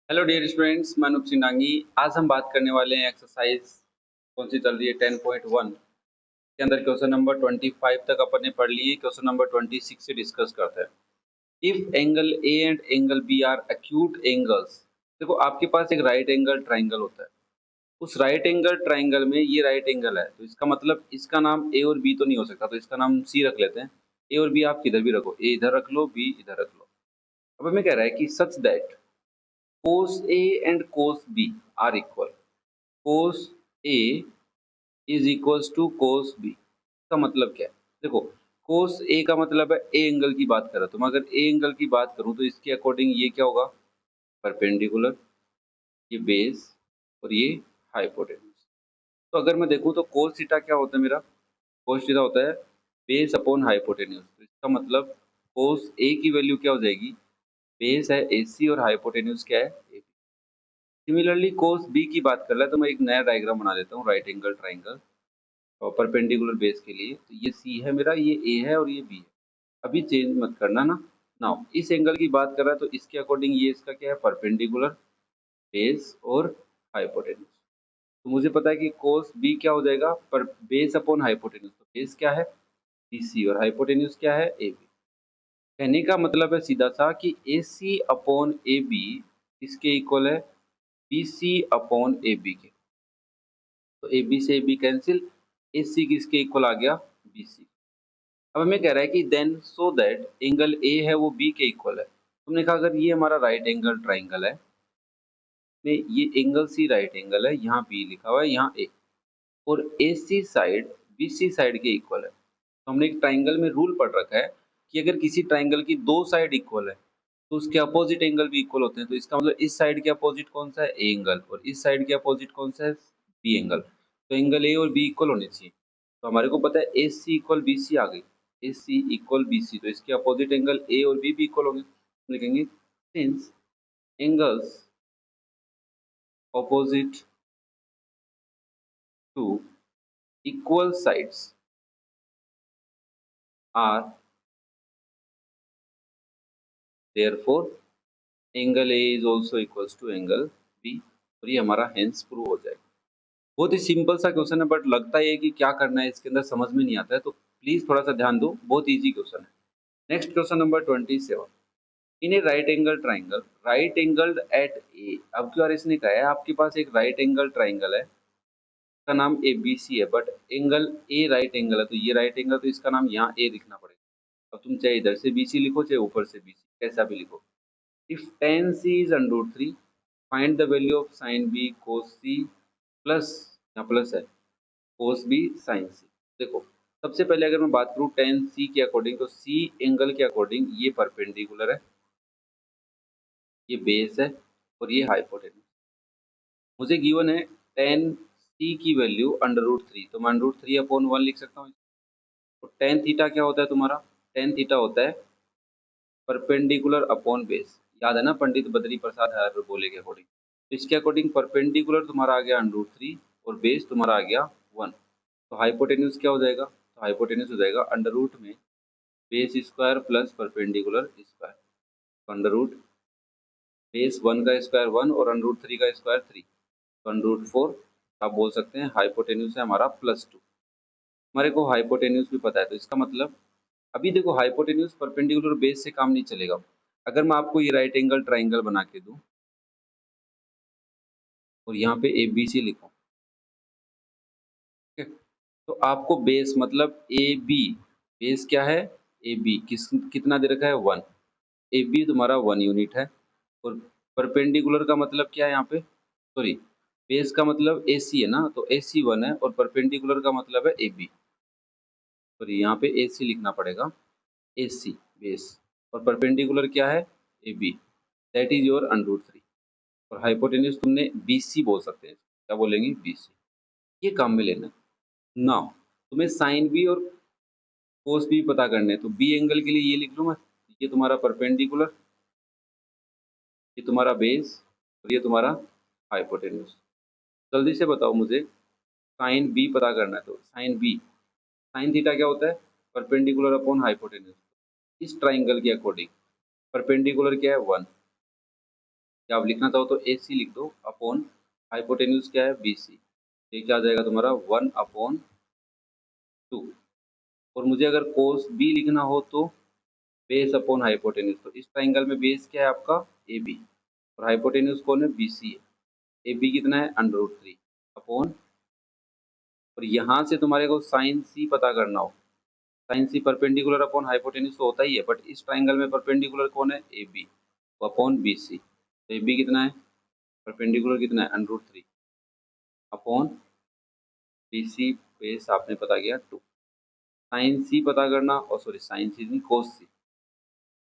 Hello dear students, मैं अनुप सिंह डांगी। आज हम बात करने वाले हैं एक्सरसाइज कौन सी चल रही है 10.1 के अंदर क्वेश्चन नंबर 25 तक अपन ने पढ़ लिए। क्वेश्चन नंबर 26 से डिस्कस करते हैं। If angle A and angle B are acute angles. देखो, आपके पास एक राइट एंगल ट्राइंगल होता है। उस राइट एंगल ट्राइंगल में ये राइट एंगल है, तो इसका मतलब इसका नाम ए और बी तो नहीं हो सकता, तो इसका नाम सी रख लेते हैं। ए और बी आप किधर भी रखो, ए इधर रख लो, बी इधर रख लो। अब हमें कह रहा है कि such that cos A and cos B are equal. cos A is equals to cos B का मतलब क्या है? देखो, cos A का मतलब है A एंगल की बात कर रहा, तो मैं अगर A एंगल की बात करूं तो इसके अकॉर्डिंग ये क्या होगा? परपेंडिकुलर, ये बेस और ये हाइपोटेन्यूज। तो अगर मैं देखूं तो cos थीटा क्या होता है मेरा? cos थीटा होता है बेस अपॉन हाइपोटेन्यूज। तो इसका मतलब cos A की वैल्यू क्या हो जाएगी? बेस है AC और हाइपोटेन्यूज क्या है? AB। सिमिलरली कोस बी की बात कर रहा है, तो मैं एक नया डायग्राम बना देता हूँ राइट एंगल ट्राइंगल और परपेंडिकुलर बेस के लिए। तो ये सी है मेरा, ये ए है और ये बी है। अभी चेंज मत करना ना। नाउ इस एंगल की बात कर रहा है, तो इसके अकॉर्डिंग ये इसका क्या है? परपेंडिकुलर, बेस और हाइपोटेन्यूज। तो मुझे पता है कि कोस बी क्या हो जाएगा? पर बेस अपॉन हाइपोटेन्यूज। तो बेस क्या है? बीसी और हाइपोटेन्यूज क्या है? A B. कहने का मतलब है सीधा सा कि A C upon A B इसके इक्वल है B C upon A B के। तो ए बी से ए बी कैंसिल, ए सी किसके इक्वल आ गया? B C. अब हमें कह रहा है कि then so that angle A है वो बी के इक्वल है। तुमने कहा अगर ये हमारा राइट एंगल ट्राइंगल है, में ये एंगल सी राइट एंगल है, यहाँ बी लिखा हुआ है, यहाँ ए, और ए सी साइड बी सी साइड के इक्वल है। तो हमने एक ट्राइंगल में रूल पढ़ रखा है कि अगर किसी ट्राइंगल की दो साइड इक्वल है तो उसके अपोजिट एंगल भी इक्वल होते हैं। तो इसका मतलब इस साइड के अपोजिट कौन सा है? ए एंगल, और इस साइड के अपोजिट कौन सा है? B angle. तो एंगल ए और बी इक्वल होने चाहिए। तो हमारे को पता है ए सी इक्वल बी सी आ गई, ए सी इक्वल बी सी, तो इसके अपोजिट एंगल ए और बी भी इक्वल होंगे। तो लिखेंगे since angles opposite to equal sides are therefore angle A is also equals to angle B. और ये हमारा हेंस प्रूव हो जाएगा। बहुत ही सिंपल सा क्वेश्चन है, बट लगता है कि क्या करना है इसके अंदर समझ में नहीं आता है, तो प्लीज थोड़ा सा ध्यान दो। बहुत इजी क्वेश्चन है। Next question number 27। In a right angle triangle right angled at A. अब की बार इसने कहा है आपके पास एक राइट एंगल ट्राइंगल है, इसका नाम ए बी सी है, but angle A right angle है, तो ये राइट एंगल, तो इसका नाम यहाँ ए लिखना पड़ेगा। अब तुम चाहे इधर से बी सी लिखो, चाहे ऊपर से बी सी, कैसा भी लिखो। If tan c is under root 3, find the value of sin b cos c plus, यहाँ प्लस है, cos b sin c। देखो, सबसे पहले अगर मैं बात करूँ tan c के अकॉर्डिंग, तो c एंगल के अकॉर्डिंग ये परपेंडिकुलर है, ये बेस है और ये हाइपोटेन्यूज। मुझे गिवन है tan c की वैल्यू अंडर रूट 3, तो मैं अंडर रूट 3 अपॉन 1 लिख सकता हूँ। तो tan थीटा क्या होता है तुम्हारा? tan थीटा होता है परपेंडिकुलर अपॉन बेस। याद है ना पंडित बद्री प्रसाद हाइपरबोले के अकॉर्डिंग। तो इसके अकॉर्डिंग परपेंडिकुलर तुम्हारा आ गया अंडर रूट 3 और बेस तुम्हारा आ गया 1। तो हाइपोटेन्यूज क्या हो जाएगा? तो हाइपोटेन्यूज हो जाएगा अंडर रूट में base square plus perpendicular square. Under root base 1 का स्क्वायर 1 और अंडर रूट 3 का स्क्वायर 3, तो अंडर रूट 4। आप बोल सकते हैं हाइपोटेन्यूज है हमारा +2। हमारे को हाइपोटेन्यूज भी पता है, तो इसका मतलब अभी देखो हाइपोटेन्यूज परपेंडिकुलर बेस से काम नहीं चलेगा। अगर मैं आपको ये राइट एंगल ट्राइंगल बना के दूं और यहाँ पे ए बी सी लिखूं, ठीक है, तो आपको बेस मतलब ए बी, बेस क्या है? ए बी कितना दे रखा है? 1। ए बी तुम्हारा 1 यूनिट है, और परपेंडिकुलर का मतलब क्या है यहाँ पे? सॉरी, बेस का मतलब ए सी है ना, तो ए सी 1 है और परपेंडिकुलर का मतलब है ए बी। सॉरी, यहाँ पे ए सी लिखना पड़ेगा, ए सी बेस, और परपेंडिकुलर क्या है? A B, that is your under root 3। और हाइपोटेन्यूज तुमने बी सी बोल सकते हैं, क्या बोलेंगे? B C. ये काम में लेना। नाउ तुम्हें साइन बी और कोस बी पता करने हैं, तो बी एंगल के लिए ये लिख लूँ मैं, ये तुम्हारा परपेंडिकुलर, ये तुम्हारा बेस और ये तुम्हारा हाइपोटेन्यूज। जल्दी से बताओ मुझे, साइन बी पता करना है, तो साइन बी, साइन थीटा क्या होता है? Perpendicular upon hypotenuse. इस ट्राइंगल के अकॉर्डिंग परपेंडिकुलर क्या है? 1, या आप लिखना चाहो तो ए सी लिख दो अपॉन हाइपोटेन्यूज क्या है बी सी। ये क्या आ जाएगा तुम्हारा 1/2। और मुझे अगर कोस बी लिखना हो तो बेस अपॉन हाइपोटेन्यूज। तो इस ट्राइंगल में बेस क्या है आपका ए बी और हाइपोटेन्यूज कौन है बी सी है। ए बी कितना है √3 अपॉन, और यहाँ से तुम्हारे को साइन सी पता करना हो। Sine C perpendicular upon hypotenuse तो होता ही है, बट इस ट्राइंगल में परपेंडिकुलर कौन है A B upon B C. तो ए बी कितना है परपेंडिकुलर कितना है √3 अपॉन बी सी बेस आपने पता किया 2। साइन सी पता करना, और सॉरी साइन सी नहीं कोस सी।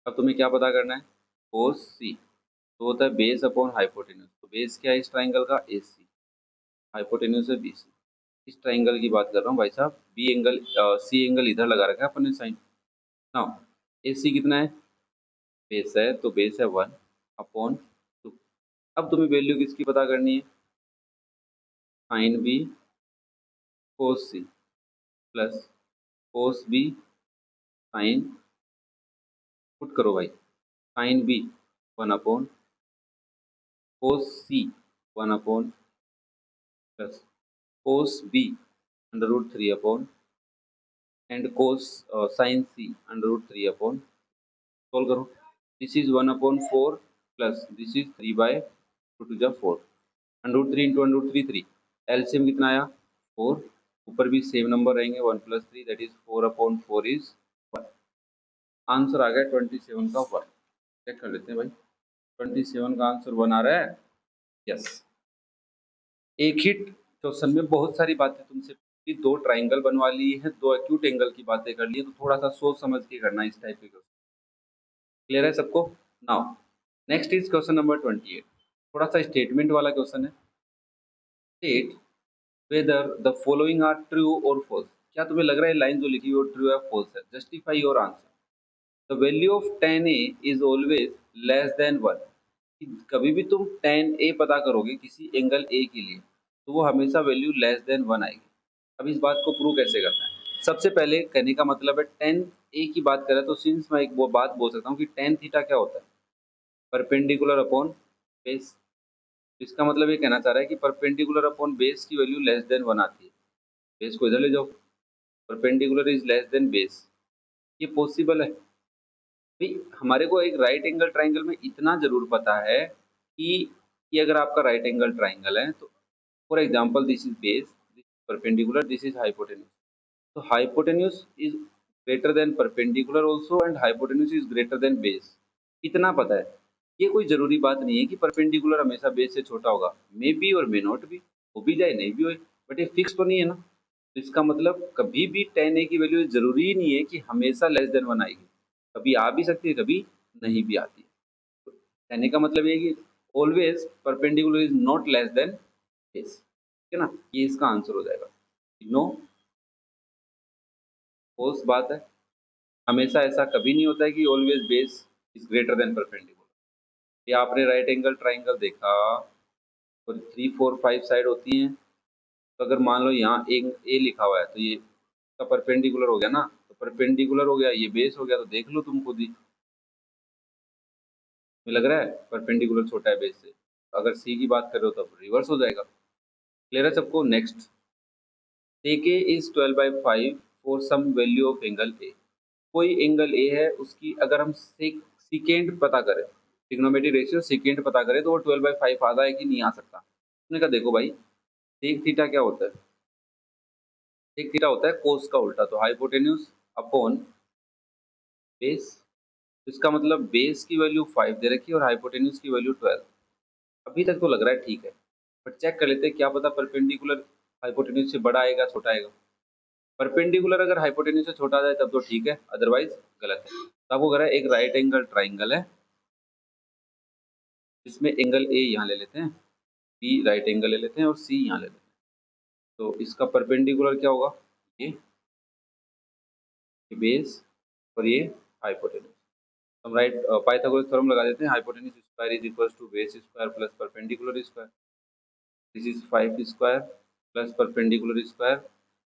अब तुम्हें क्या पता करना है कोस सी, तो होता है बेस अपॉन हाइपोटेन्यूज। तो बेस क्या है इस ट्राइंगल का ए सी, हाइपोटेन्यूज है बी सी। इस ट्राइंगल की बात कर रहा हूँ भाई साहब। बी एंगल सी एंगल इधर लगा रखा है अपन ने साइन। नाउ ए सी कितना है बेस है, तो बेस है 1/2। अब तुम्हें वैल्यू किसकी पता करनी है sine B cos C plus cos B sine, put करो भाई sine B 1/, cos C 1/, plus cos B √3 upon and cos sine C √3 upon. Solve करो। This is 1/4 plus this is 3/2 टू जा 4। √3 इंटू √3 3। एलसीएम कितना आया 4। ऊपर भी सेम नंबर रहेंगे 1 + 3 दैट इज 4/4 इज 1। आंसर आ गया 27 का 1। चेक कर लेते हैं भाई 27 का आंसर 1 आ रहा है। यस। एक ही क्वेश्चन में बहुत सारी बातें तुमसे पूछी, 2 ट्राइंगल बनवा ली है, 2 एक्यूट एंगल की बातें कर ली है, तो थोड़ा सा सोच समझ के करना इस टाइप के क्वेश्चन। क्लियर है सबको। Now next is question number 28। थोड़ा सा स्टेटमेंट वाला क्वेश्चन है। State whether the following are true और फॉल्स। क्या तुम्हें लग रहा है लाइन जो लिखी हुई है ट्रू है फॉल्स है। Justify your answer. The value of tan a is always less than 1। कभी भी तुम tan a पता करोगे किसी एंगल a के लिए तो वो हमेशा वैल्यू लेस देन 1 आएगी। अब इस बात को प्रूव कैसे करना है। सबसे पहले कहने का मतलब है tan a की बात करें तो सिंस मैं एक वो बात बोल सकता हूँ कि tan थीटा क्या होता है परपेंडिकुलर अपॉन बेस। इसका मतलब ये कहना चाह रहा है कि परपेंडिकुलर अपॉन बेस की वैल्यू लेस देन 1 आती है। बेस को इधर ले जाओ, perpendicular is less than base. ये पॉसिबल है भाई। हमारे को एक राइट एंगल ट्राइंगल में इतना जरूर पता है कि अगर आपका राइट एंगल ट्राइंगल है तो for example this is base, this perpendicular, this is hypotenuse. तो hypotenuse is greater than perpendicular also and hypotenuse is greater than base. इतना पता है। ये कोई जरूरी बात नहीं है कि परपेंडिकुलर हमेशा बेस से छोटा होगा। मे बी और मे नॉट भी, हो भी जाए नहीं भी हो, बट ये फिक्स तो नहीं है ना। तो इसका मतलब कभी भी tan a की वैल्यू जरूरी ही नहीं है कि हमेशा लेस देन 1 आएगी। कभी आ भी सकती है कभी नहीं भी आती है। तो कहने का मतलब ये है कि always perpendicular is not less than base. ठीक है ना। ये इसका आंसर हो जाएगा। नो फॉल्स बात है। हमेशा ऐसा कभी नहीं होता है कि always base is greater than perpendicular. ये आपने राइट एंगल ट्राइंगल देखा और 3 4 5 साइड होती हैं। तो अगर मान लो यहाँ एक ए लिखा हुआ है तो ये इसका परपेंडिकुलर हो गया ना। तो परपेंडिकुलर हो गया ये बेस हो गया, तो देख लो तुम खुद ही। मुझे लग रहा है परपेंडिकुलर छोटा है बेस से। अगर सी की बात कर रहे हो तो रिवर्स हो जाएगा। क्लियर है सबको। Next take A is 12/5 for some value of angle A. कोई एंगल ए है उसकी अगर हम सीकेंड पता करें, ट्रिग्नोमेट्रिक रेशियो सीकेंड पता करें तो वो 12/5 आता है कि नहीं आ सकता। उसने कहा देखो भाई सेक थीटा क्या होता है, सेक थीटा होता है कोस का उल्टा। तो हाइपोटेन्यूज अपॉन बेस। इसका मतलब बेस की वैल्यू 5 दे रखी है और हाइपोटेन्यूज की वैल्यू 12। अभी तक तो लग रहा है ठीक है, बट चेक कर लेते हैं क्या पता परपेंडिकुलर हाइपोटेन्यूज से बड़ा आएगा छोटा आएगा। परपेंडिकुलर अगर हाइपोटेन्यूज से छोटा आ जाए तब तो ठीक है, अदरवाइज गलत है। तो आपको कह रहा है एक राइट एंगल ट्राइंगल है जिसमें एंगल ए यहाँ ले लेते हैं, बी राइट एंगल ले लेते हैं और सी यहाँ ले लेते हैं। तो इसका परपेंडिकुलर क्या होगा ये बेस और ये हाइपोटेन्यूज। हम राइट पाइथागोरस थ्योरम लगा देते हैं। Hypotenuse square is equal to base square plus perpendicular square. This is 5 square plus perpendicular square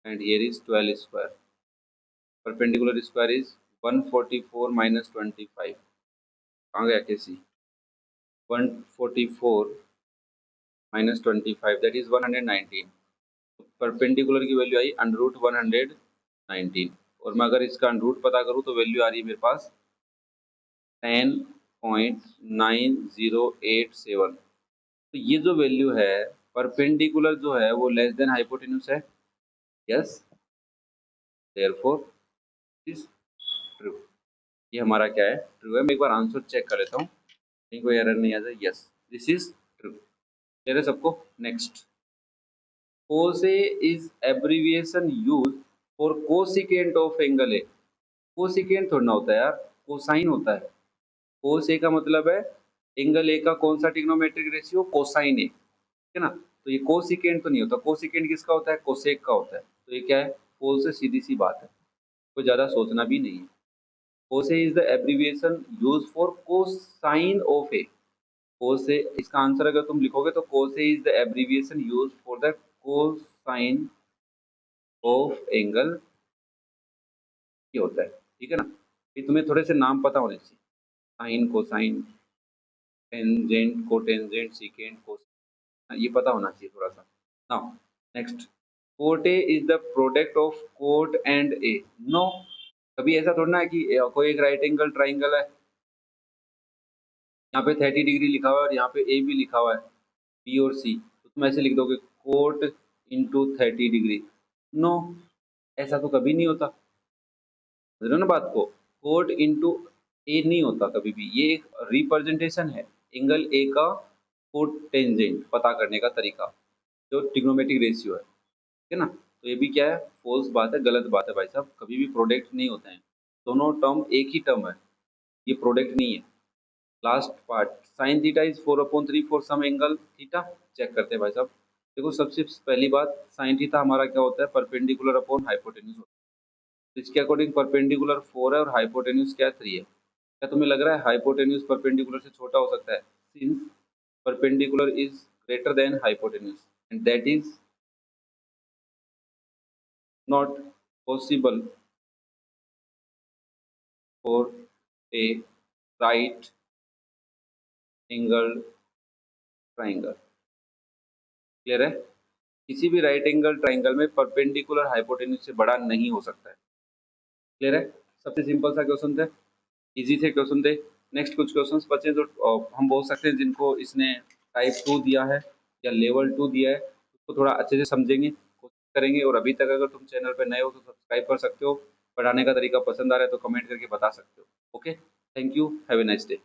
and here is 12 square. Perpendicular square is 144 - 25। कहाँ गया कैसी 144 माइनस 25 दैट इज 119। परपेंडिकुलर की value आई under root 119 और मैं अगर इसका अंडर रूट पता करूँ तो वैल्यू आ रही है मेरे पास 10.9087। तो ये जो वैल्यू है परपेंडिकुलर जो है वो लेस देन हाइपोटेन्यूज है। Yes, therefore is true. ये हमारा क्या है, ट्रू है। मैं एक बार आंसर चेक कर लेता हूँ कहीं कोई एरर नहीं आ जाए। Yes, this is true. Clear है सबको? नेक्स्ट, कोसे is abbreviation use for cosecant of angle A. Cosecant थोड़ा ना होता है यार, कोसाइन होता है। कोस ए का मतलब है एंगल ए का कौन सा ट्रिग्नोमेट्रिक रेशियो, कोसाइन ए, ठीक है ना। तो ये कोसिकेंट तो नहीं होता। कोसिकेंट किसका होता है, कोसेक का होता है। तो ये क्या है, कोस से सीधी सी बात है, कोई ज्यादा सोचना भी नहीं है। Cos is the abbreviation use for cosine of A. Cos, इसका आंसर अगर तुम लिखोगे तो cos is the abbreviation use for the cosine of angle, ये होता है, ठीक है ना। ये तुम्हें थोड़े से नाम पता होने चाहिए, sine, cosine, tangent, cotangent, secant, cos, ये पता होना चाहिए थोड़ा सा। Now next, cot A is the product of cot and A. No, कभी ऐसा थोड़ा ना है कि कोई एक राइट एंगल ट्राइंगल है, यहाँ पे 30 डिग्री लिखा हुआ है और यहाँ पे ए भी लिखा हुआ है, बी और सी, तो तुम ऐसे लिख दोगे कोट इंटू 30 डिग्री। नो, ऐसा तो कभी नहीं होता, समझ रहे हो ना बात को। कोट इंटू ए नहीं होता कभी भी, ये एक रिप्रेजेंटेशन है एंगल ए का कोट टेंजेंट पता करने का तरीका, जो ट्रिग्नोमेट्रिक रेशियो है, ठीक है ना। तो ये भी क्या है, फॉल्स बात है, गलत बात है भाई साहब, कभी भी प्रोडक्ट नहीं होते हैं। दोनों टर्म एक ही टर्म है, ये प्रोडक्ट नहीं है। Last part, sine theta is 4/3 for some angle theta. Check करते हैं भाई साहब। देखो सबसे पहली बात, साइन थीटा हमारा क्या होता है, परपेंडिकुलर अपॉन हाइपोटेन्यूज होता है। इसके अकॉर्डिंग परपेंडिकुलर 4 है और हाइपोटेन्यूज क्या 3 है। क्या तुम्हें लग रहा है हाइपोटेन्यूज परपेंडिकुलर से छोटा हो सकता है? Since perpendicular is greater then hypotenuse and that is not possible for a right angle triangle. Clear है? किसी भी राइट एंगल ट्राइंगल में परपेंडिकुलर हाइपोटेन्यूज से बड़ा नहीं हो सकता है। क्लियर है? सबसे सिंपल सा क्वेश्चन थे, इजी थे क्वेश्चन थे। नेक्स्ट कुछ क्वेश्चंस बचे जो हम बोल सकते हैं जिनको इसने टाइप 2 दिया है या लेवल 2 दिया है, उसको थोड़ा अच्छे से समझेंगे, कोशिश करेंगे। और अभी तक अगर तुम चैनल पर नए हो तो सब्सक्राइब कर सकते हो। पढ़ाने का तरीका पसंद आ रहा है तो कमेंट करके बता सकते हो। Okay, thank you, have a nice day.